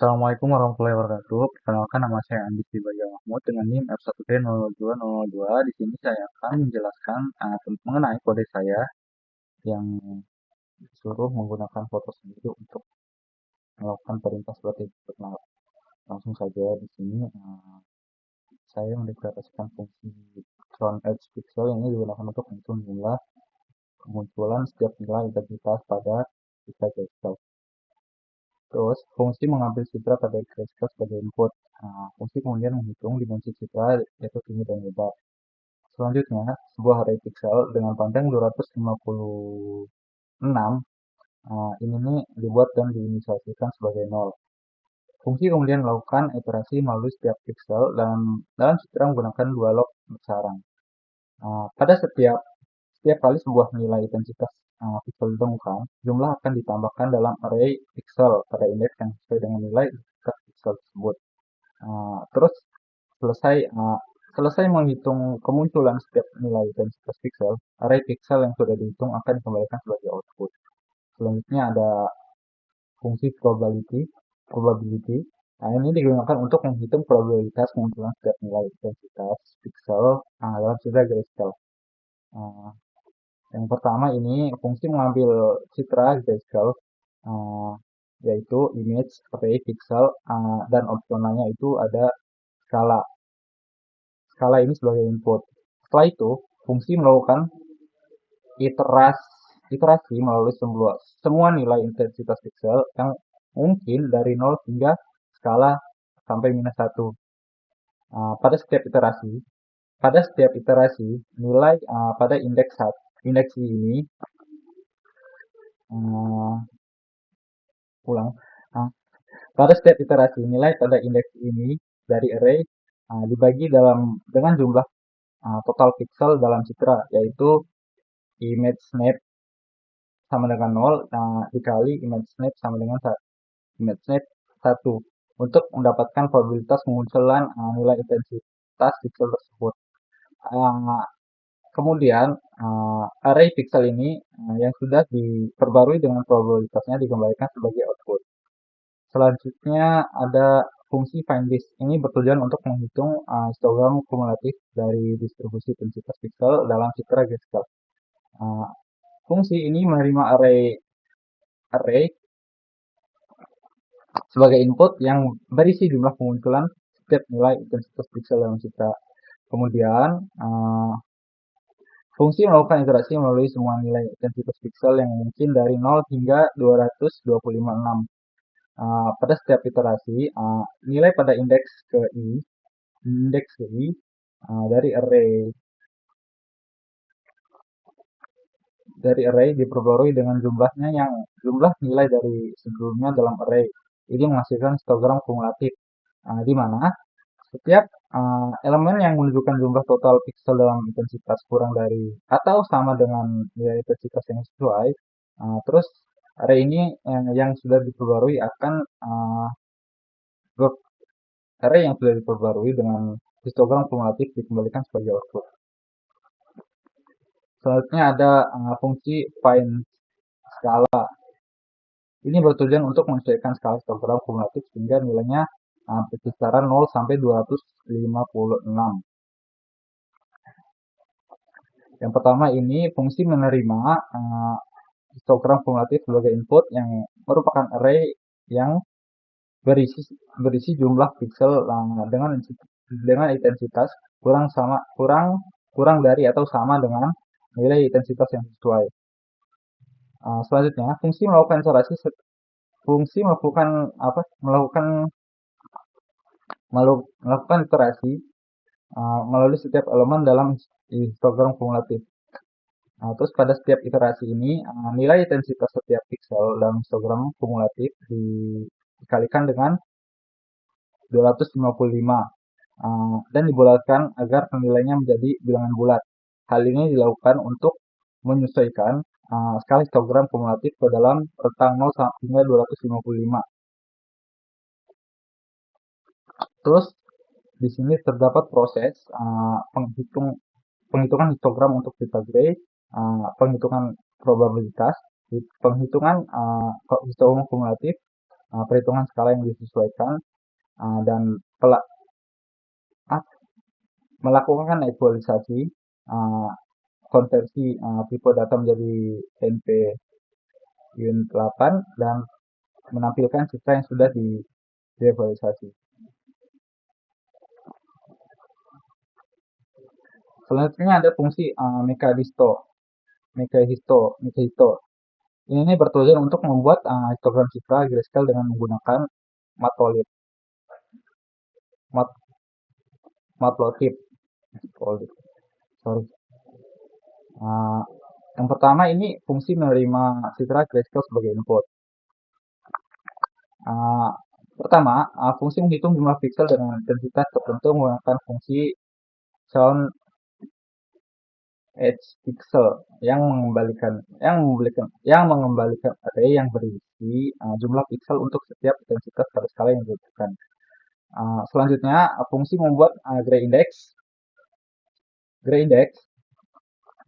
Assalamualaikum warahmatullahi wabarakatuh. Perkenalkan nama saya Andi Tibaja Mahmud dengan NIM F1T02002. Di sini saya akan menjelaskan mengenai kode saya yang disuruh menggunakan foto sendiri untuk melakukan perintah seperti itu. Nah, langsung saja di sini saya mendeklarasikan fungsi front edge pixel yang ini digunakan untuk menghitung jumlah kemunculan setiap nilai intensitas pada pixel. Terus, fungsi mengambil citra pada grayscale sebagai input. Fungsi kemudian menghitung dimensi citra yaitu tinggi dan lebar. Selanjutnya, sebuah array pixel dengan panjang 256 ini nih dibuat dan diinisialisasikan sebagai 0. Fungsi kemudian melakukan iterasi melalui setiap pixel dalam citra menggunakan dua log bersarang. Pada setiap kali sebuah nilai intensitas pixel ditemukan, jumlah akan ditambahkan dalam array pixel pada indeks yang sesuai dengan nilai intensitas pixel tersebut. Terus selesai menghitung kemunculan setiap nilai intensitas pixel, array pixel yang sudah dihitung akan dikembalikan sebagai output. Selanjutnya ada fungsi probability. Nah, ini digunakan untuk menghitung probabilitas kemunculan setiap nilai intensitas pixel dalam citra grayscale. Yang pertama ini fungsi mengambil citra grayscale yaitu image array pixel dan opsionalnya itu ada skala. Skala ini sebagai input. Setelah itu, fungsi melakukan iterasi melalui semua nilai intensitas pixel yang mungkin dari 0 hingga skala sampai minus 1. Pada setiap iterasi, nilai pada indeks ini pada setiap iterasi nilai pada indeks ini dari array dibagi dengan jumlah total pixel dalam citra, yaitu image snap sama dengan 0 dikali image snap sama dengan image snap 1 untuk mendapatkan probabilitas kemunculan nilai intensitas pixel tersebut. Kemudian array pixel ini yang sudah diperbarui dengan probabilitasnya dikembalikan sebagai output. Selanjutnya ada fungsi findDis. Ini bertujuan untuk menghitung histogram kumulatif dari distribusi intensitas pixel dalam citra grayscale. Fungsi ini menerima array sebagai input yang berisi jumlah kemunculan setiap nilai intensitas pixel dalam citra. Kemudian fungsi melakukan iterasi melalui semua nilai intensitas pixel yang mungkin dari 0 hingga 256. Pada setiap iterasi, nilai pada indeks ke i dari array diperbarui dengan jumlah nilai dari sebelumnya dalam array. Ini menghasilkan histogram kumulatif, di mana setiap elemen yang menunjukkan jumlah total pixel dalam intensitas kurang dari atau sama dengan nilai intensitas yang sesuai. Terus array ini yang sudah diperbarui akan array yang sudah diperbarui dengan histogram kumulatif dikembalikan sebagai output. Selanjutnya ada fungsi find skala. Ini bertujuan untuk menyesuaikan skala histogram kumulatif sehingga nilainya berkisaran 0 sampai 256. Yang pertama ini fungsi menerima histogram kumulatif sebagai input yang merupakan array yang berisi jumlah pixel dengan intensitas kurang dari atau sama dengan nilai intensitas yang sesuai. Selanjutnya, fungsi melakukan iterasi melalui setiap elemen dalam histogram kumulatif. Terus pada setiap iterasi ini nilai intensitas setiap pixel dalam histogram kumulatif dikalikan dengan 255 dan dibulatkan agar nilainya menjadi bilangan bulat. Hal ini dilakukan untuk menyesuaikan skala histogram kumulatif ke dalam rentang 0 hingga 255. Terus di sini terdapat proses penghitungan histogram untuk citra gray, penghitungan probabilitas, penghitungan histogram kumulatif, perhitungan skala yang disesuaikan, dan melakukan equalisasi, uh, konversi tipe data menjadi NP unit 8 dan menampilkan citra yang sudah dievaluasi. Selanjutnya ada fungsi mekahisto. Ini bertujuan untuk membuat histogram citra grayscale dengan menggunakan matplotlib. Sorry. Yang pertama ini fungsi menerima citra grayscale sebagai input. Pertama, fungsi menghitung jumlah pixel dengan intensitas tertentu menggunakan fungsi sound edge pixel yang mengembalikan array yang berisi jumlah pixel untuk setiap intensitas pada skala yang dibutuhkan. Selanjutnya, fungsi membuat gray index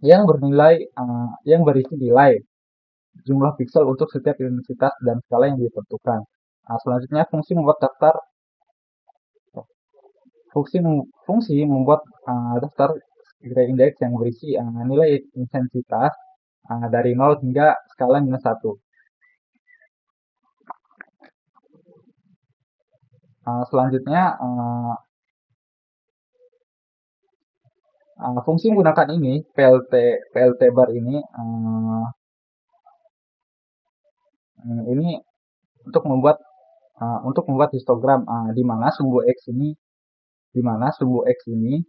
yang berisi nilai jumlah pixel untuk setiap intensitas dan skala yang ditentukan. Selanjutnya, fungsi membuat daftar gray index yang berisi nilai intensitas dari 0 hingga skala minus 1. Selanjutnya, fungsi menggunakan ini plt bar ini untuk membuat histogram di mana sumbu x ini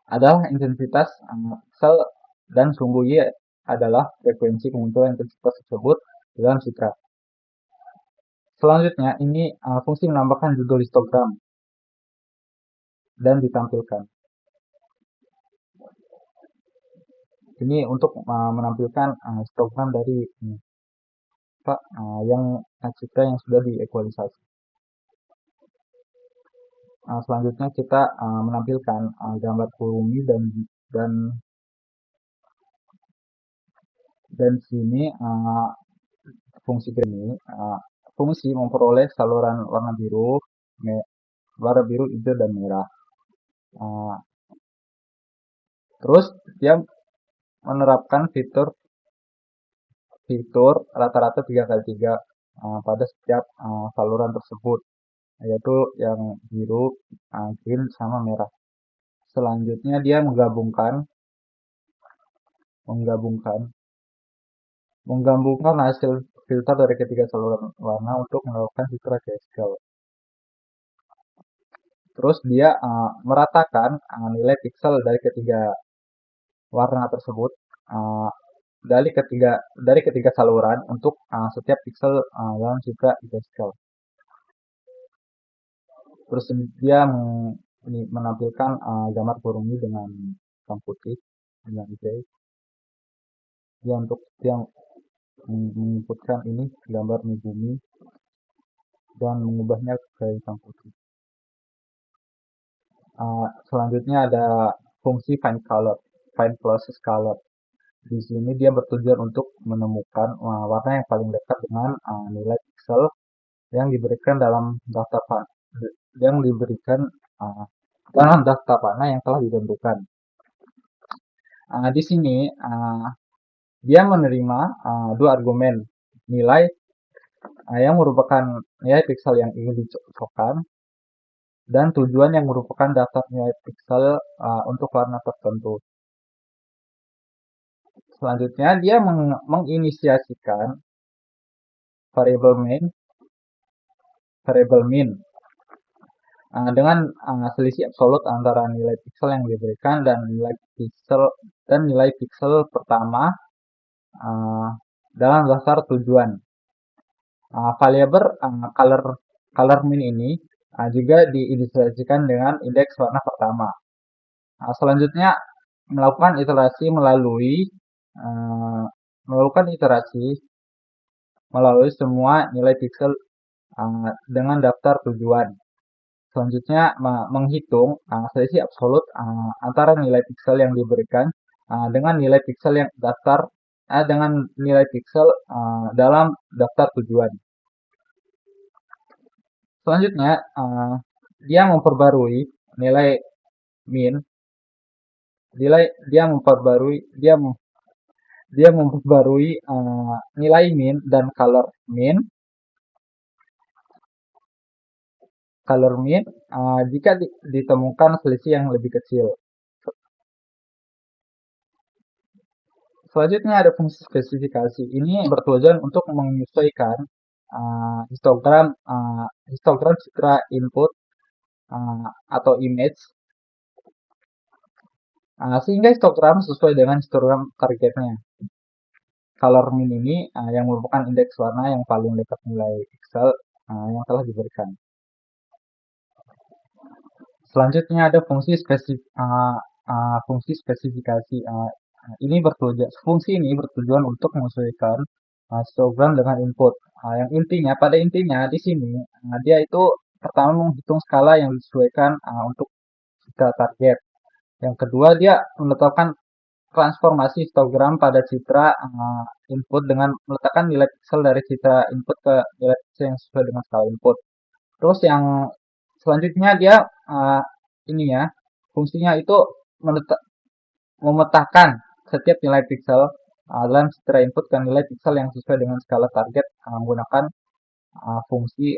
adalah intensitas sel dan sumbu y adalah frekuensi kemunculan intensitas tersebut dalam citra. Selanjutnya ini fungsi menambahkan judul histogram dan ditampilkan. Ini untuk menampilkan histogram dari citra yang sudah diequalisasi. Selanjutnya kita menampilkan gambar Kurumi dan sini fungsi ini fungsi memperoleh saluran warna biru, hijau dan merah. Terus dia menerapkan fitur rata-rata 3x3 pada setiap saluran tersebut, yaitu yang biru, green, sama merah. Selanjutnya dia menggabungkan hasil filter dari ketiga saluran warna untuk melakukan citra grayscale. Terus dia meratakan nilai pixel dari ketiga warna tersebut dari ketiga saluran untuk setiap pixel dalam citra grayscale. Terus dia menampilkan gambar Kurumi dengan hitam putih dengan gray. Dia untuk yang menginputkan ini gambar bumi dan mengubahnya ke hitam putih. Selanjutnya ada fungsi find closest color. Di sini dia bertujuan untuk menemukan warna yang paling dekat dengan nilai pixel yang diberikan dalam daftar panah yang telah ditentukan. Di sini dia menerima dua argumen, nilai yang merupakan nilai pixel yang ingin dicocokkan dan tujuan yang merupakan daftar nilai pixel untuk warna tertentu. Selanjutnya dia menginisiasikan variabel min dengan selisih absolut antara nilai pixel yang diberikan dan nilai pixel pertama dalam daftar tujuan. Variabel color min ini juga diinisiasikan dengan indeks warna pertama. Selanjutnya melakukan iterasi melalui semua nilai pixel dengan daftar tujuan. Selanjutnya menghitung selisih absolut antara nilai pixel yang diberikan dengan nilai pixel yang dalam daftar tujuan. Selanjutnya, dia memperbarui nilai min, dia memperbarui dia dia memperbarui nilai min dan color min jika ditemukan selisih yang lebih kecil. Selanjutnya ada fungsi spesifikasi. Ini bertujuan untuk menyesuaikan histogram citra input atau image sehingga histogram sesuai dengan histogram targetnya. Color min ini yang merupakan indeks warna yang paling dekat nilai pixel yang telah diberikan. Selanjutnya ada fungsi spesifikasi. Fungsi ini bertujuan untuk menyesuaikan histogram dengan input. Pada intinya di sini dia itu pertama menghitung skala yang disesuaikan untuk citra target. Yang kedua dia menetapkan transformasi histogram pada citra input dengan meletakkan nilai pixel dari citra input ke nilai pixel yang sesuai dengan skala input. Terus yang selanjutnya dia fungsinya itu memetakan setiap nilai pixel dalam citra input ke nilai pixel yang sesuai dengan skala target menggunakan fungsi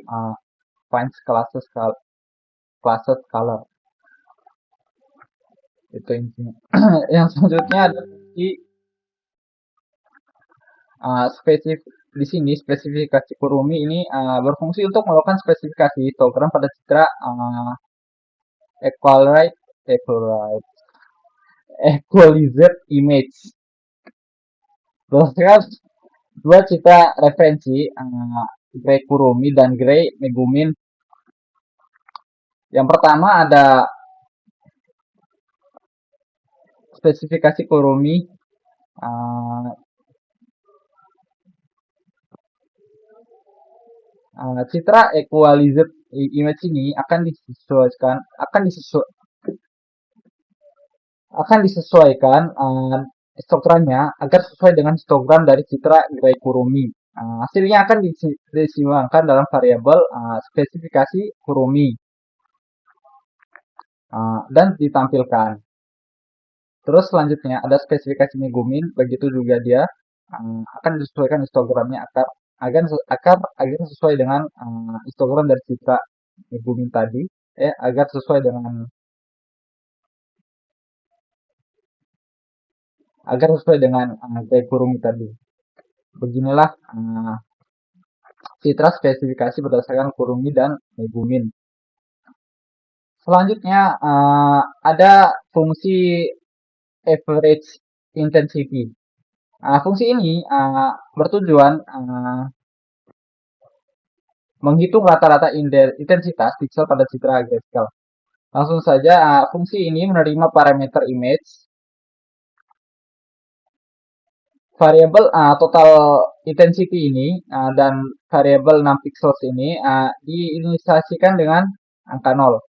find classes color. Itu intinya. Yang selanjutnya ada fungsi di sini spesifikasi Kurumi ini berfungsi untuk melakukan spesifikasi histogram pada citra equalized image. Berdasarkan dua citra referensi Gray Kurumi dan Gray Megumin. Yang pertama ada spesifikasi Kurumi citra equalized image ini akan disesuaikan histogramnya agar sesuai dengan histogram dari citra Gray Kurumi. Hasilnya akan disimbangkan dalam variabel spesifikasi Kurumi dan ditampilkan. Terus selanjutnya ada spesifikasi Megumin, begitu juga dia akan disesuaikan histogramnya agar sesuai dengan histogram dari citra Megumin tadi, agar sesuai dengan Gray Kurumi tadi. Beginilah citra spesifikasi berdasarkan Kurumi dan Megumin. Selanjutnya ada fungsi average intensity. Fungsi ini bertujuan menghitung rata-rata intensitas pixel pada citra grayscale. Langsung saja, fungsi ini menerima parameter image, variabel total intensity ini dan variabel 6 pixels ini diinisiasikan dengan angka 0.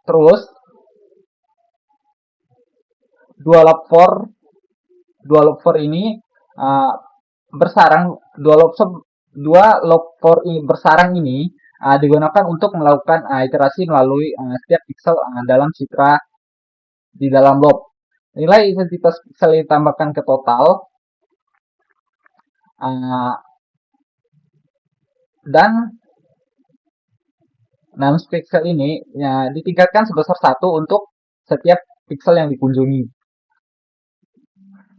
Terus dua log4 ini bersarang ini digunakan untuk melakukan iterasi melalui setiap pixel dalam citra di dalam loop. Nilai intensitas pixel ditambahkan ke total dan 6 pixel ini ditingkatkan sebesar 1 untuk setiap pixel yang dikunjungi.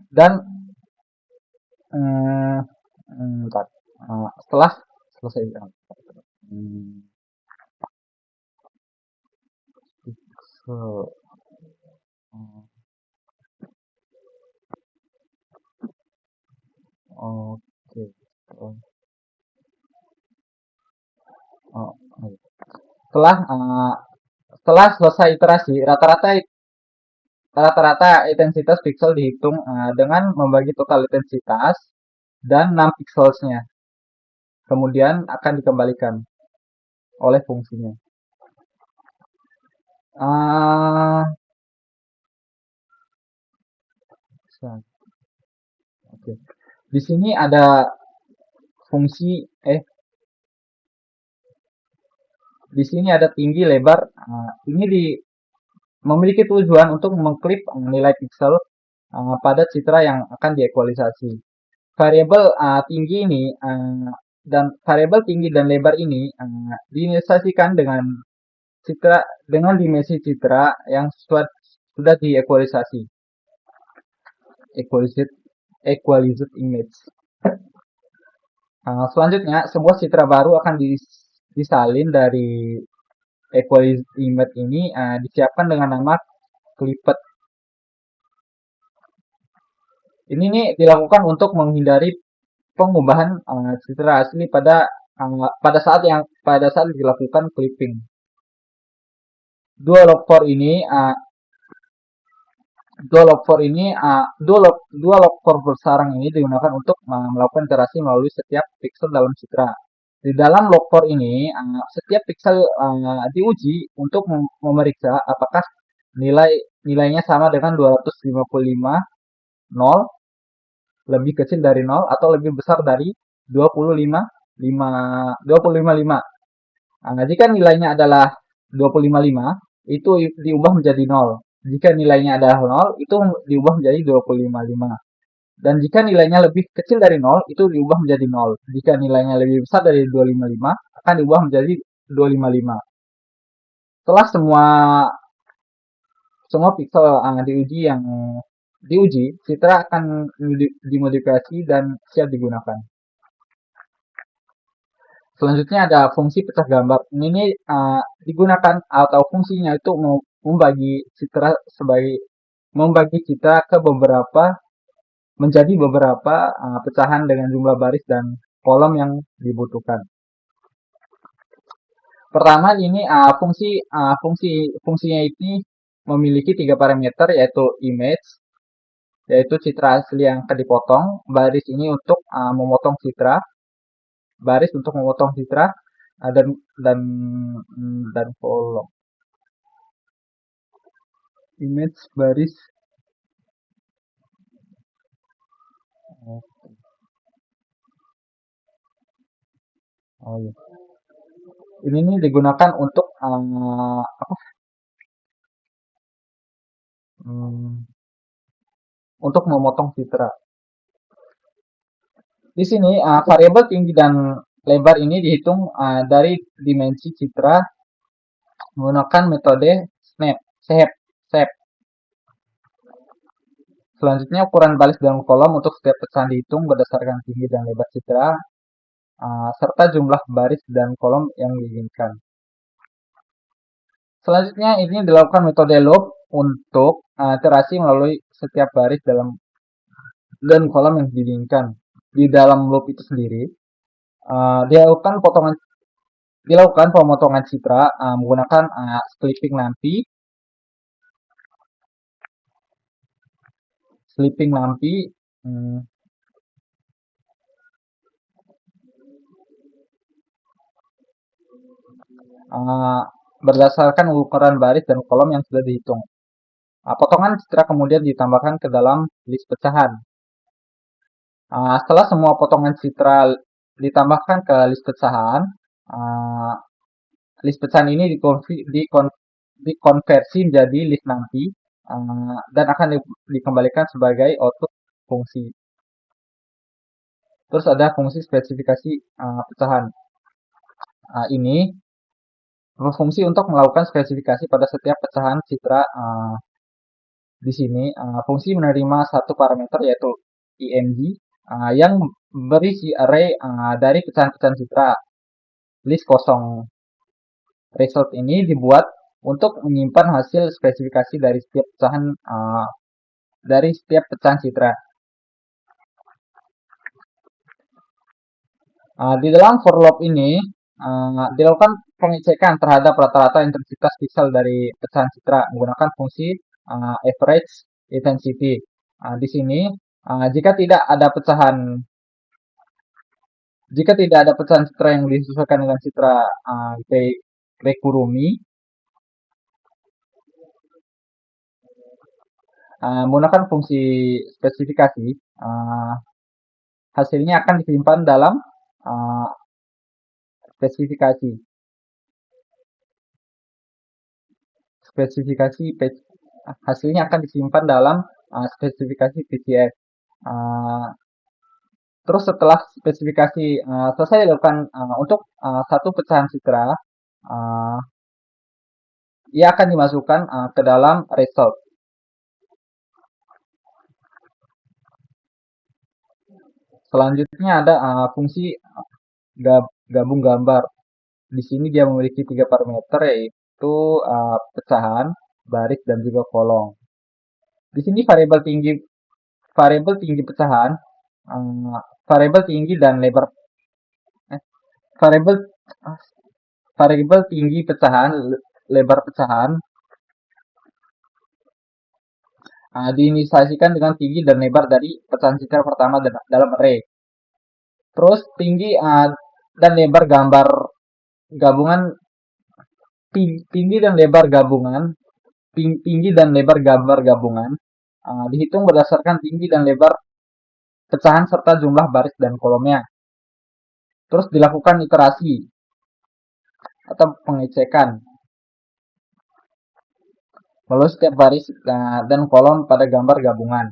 Dan setelah selesai pixel oke. Setelah selesai iterasi, rata-rata intensitas pixel dihitung dengan membagi total intensitas dan 6 pixelsnya. Kemudian akan dikembalikan oleh fungsinya. Oke. Di sini ada fungsi Di sini ada tinggi, lebar. Ini memiliki tujuan untuk mengklip nilai piksel pada citra yang akan diekualisasi. Variabel tinggi ini dan variabel tinggi dan lebar ini diinisiasikan dengan citra dengan dimensi citra yang sudah diekualisasi. Equalized image. Selanjutnya, sebuah citra baru akan disalin dari equalized image ini disiapkan dengan nama clipped. Ini nih dilakukan untuk menghindari pengubahan citra asli pada saat dilakukan clipping. Dua log for bersarang ini digunakan untuk melakukan iterasi melalui setiap pixel dalam citra. Di dalam log for ini, setiap pixel diuji untuk memeriksa apakah nilainya sama dengan 255 0 lebih kecil dari 0 atau lebih besar dari 25,5. Nah, jika nilainya adalah 25,5, itu diubah menjadi 0. Jika nilainya adalah 0, itu diubah menjadi 25,5. Dan jika nilainya lebih kecil dari 0, itu diubah menjadi 0. Jika nilainya lebih besar dari 255, akan diubah menjadi 255. Setelah semua pixel diuji, citra akan dimodifikasi dan siap digunakan. Selanjutnya ada fungsi pecah gambar. Ini digunakan atau fungsinya itu membagi citra ke menjadi beberapa pecahan dengan jumlah baris dan kolom yang dibutuhkan. Pertama ini fungsinya ini memiliki 3 parameter yaitu image, yaitu citra asli yang akan dipotong, baris ini untuk memotong citra, baris untuk memotong citra, dan kolom. Image, baris. Oh iya. Ini nih digunakan untuk untuk memotong citra. Di sini variabel tinggi dan lebar ini dihitung dari dimensi citra menggunakan metode SHAPE. Selanjutnya ukuran baris dan kolom untuk setiap pecahan dihitung berdasarkan tinggi dan lebar citra serta jumlah baris dan kolom yang diinginkan. Selanjutnya ini dilakukan metode loop untuk iterasi melalui setiap baris dan kolom yang diinginkan. Di dalam loop itu sendiri dilakukan pemotongan citra menggunakan clipping lampi berdasarkan ukuran baris dan kolom yang sudah dihitung. Potongan citra kemudian ditambahkan ke dalam list pecahan. Setelah semua potongan citra ditambahkan ke list pecahan ini dikonversi menjadi list nanti dan akan dikembalikan sebagai output fungsi. Terus ada fungsi spesifikasi pecahan. Ini berfungsi untuk melakukan spesifikasi pada setiap pecahan citra. Di sini fungsi menerima satu parameter yaitu img yang berisi array dari pecahan-pecahan citra. List kosong result ini dibuat untuk menyimpan hasil spesifikasi dari setiap pecahan citra. Di dalam for loop ini dilakukan pengecekan terhadap rata-rata intensitas pixel dari pecahan citra menggunakan fungsi average intensity. Di sini jika tidak ada pecahan citra yang disesuaikan dengan citra Gray-Kurumi, menggunakan fungsi spesifikasi, hasilnya akan disimpan dalam spesifikasi. spesifikasi hasilnya akan disimpan dalam spesifikasi PCF. Uh, Terus setelah spesifikasi selesai dilakukan untuk satu pecahan citra, uh, ia akan dimasukkan ke dalam result. Selanjutnya ada fungsi gabung gambar. Di sini dia memiliki 3 parameter, yaitu pecahan, baris, dan juga kolom. Di sini variabel tinggi pecahan, uh, variabel tinggi dan lebar, variabel variabel tinggi pecahan, lebar pecahan diinisialisasikan dengan tinggi dan lebar dari pecahan citra pertama dalam array. Terus tinggi dan lebar gambar gabungan, tinggi dan lebar gabungan, tinggi dan lebar gambar gabungan dihitung berdasarkan tinggi dan lebar pecahan serta jumlah baris dan kolomnya. Terus dilakukan iterasi atau pengecekan melalui setiap baris dan kolom pada gambar gabungan.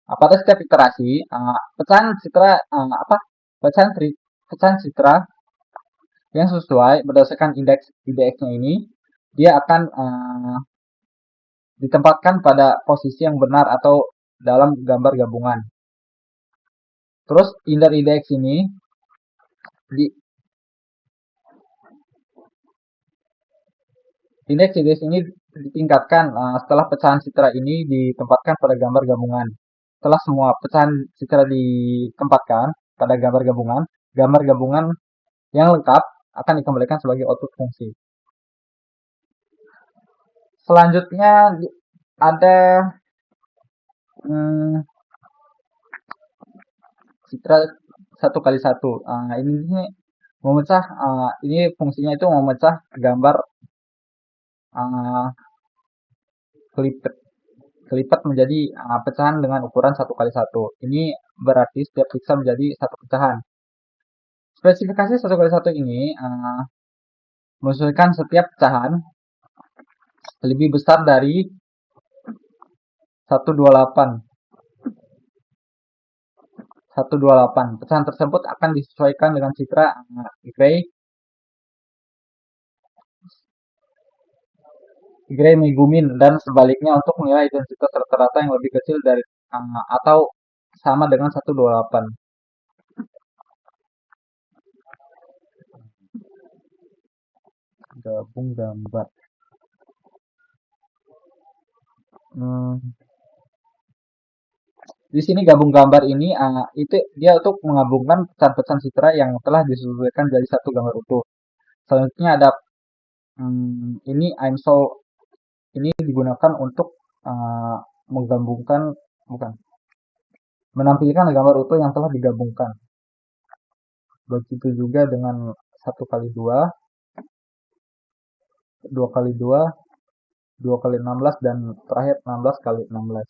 Pada setiap iterasi, pecahan citra pecahan citra yang sesuai berdasarkan indeksnya ini, dia akan ditempatkan pada posisi yang benar atau dalam gambar gabungan. Terus indeks ini indeks ini ditingkatkan setelah pecahan citra ini ditempatkan pada gambar gabungan. Setelah semua pecahan citra ditempatkan pada gambar gabungan yang lengkap akan dikembalikan sebagai output fungsi. Selanjutnya ada citra 1x1. Ini memecah, ini fungsinya itu memecah gambar kelipat menjadi pecahan dengan ukuran 1x1. Ini berarti setiap pixel menjadi satu pecahan. Spesifikasi 1x1 ini menyesuaikan setiap pecahan lebih besar dari 128. Pecahan tersebut akan disesuaikan dengan citra Gray Megumin dan sebaliknya untuk nilai intensitas rata-rata yang lebih kecil dari atau sama dengan 128. Gabung gambar. Di sini gabung gambar ini itu dia untuk menggabungkan pecahan-pecahan citra yang telah disesuaikan jadi satu gambar utuh. Selanjutnya ada ini ini digunakan untuk menampilkan gambar utuh yang telah digabungkan. Begitu juga dengan 1x2, 2x2, 2x16, dan terakhir 16x16.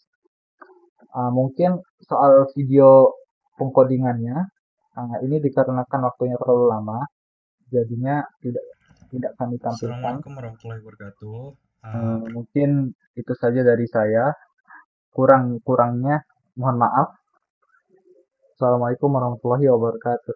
Mungkin soal video pengkodingannya ini dikarenakan waktunya terlalu lama, jadinya tidak kami tampilkan. Assalamualaikum warahmatullahi wabarakatuh. Mungkin itu saja dari saya. Kurang-kurangnya mohon maaf. Assalamualaikum warahmatullahi wabarakatuh.